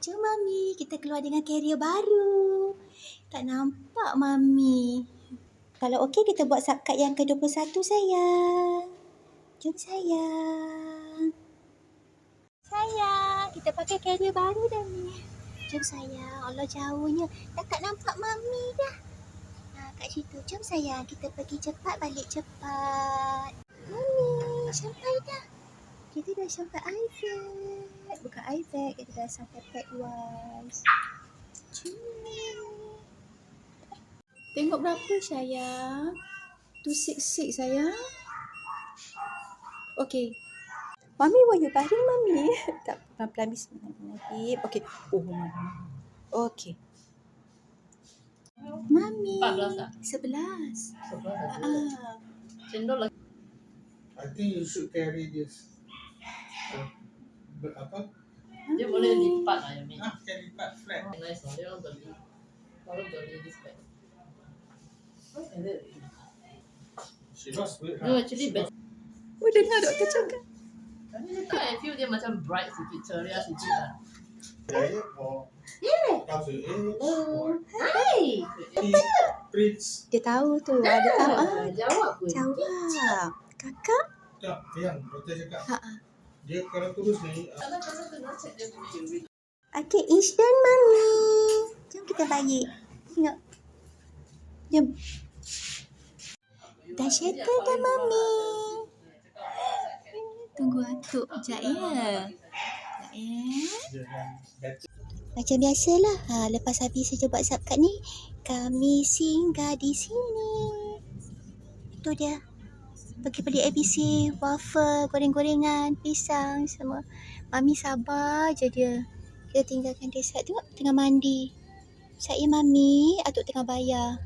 Jom Mami, kita keluar dengan carrier baru. Tak nampak Mami. Kalau okey kita buat subcard yang ke-21 sayang. Jom sayang. Sayang, kita pakai carrier baru dah ni. Jom sayang, Allah jauhnya. Dah tak nampak Mami dah. Kat situ. Jom sayang, kita pergi cepat, balik cepat. Mami, sampai dah. Kita dah sampai iPad. Bukan iPad, kita dah sampai Padwise. Tengok berapa sayang? 266 sayang. Okay. Mami, why you baring Mami? Tak, pelan-pelan bismillahirrahmanirrahim. Okay. Oh, Mami. Okay. Mami. 14 tak? 11. 11 cendol lagi. I think you should carry this. Apa? Dia boleh lipat lah yang ni. Carry part flat. Nice lah. Dia orang beli. Baru beli this bag. And then, She lost weight. no, actually best. Oh, dengar doktor cakap. Tapi dia tak, I feel dia macam bright sikit, ceria sikit lah. Hai! Prince. Dia tahu tu. Dia tahu. Jawab pun. Jawab. Kakak? Tak, yang doktor cakap. Ha. Dia kalau terus ni, Kadang-kadang kena check dia punya urine. Okay, instant Mami. Jom kita balik. Tengok. Jom. Dah settle dah Mami. Tunggu atuk sekejap ya. Sekejap ya. Macam biasalah. Lepas habis saya buat subcard ni, kami singgah di sini. Itu dia. Pergi beli ABC, waffle, goreng-gorengan, pisang semua. Mami sabar je dia. Kita tinggalkan dia saat tengok tengah mandi. Saya Mami, atuk tengah bayar.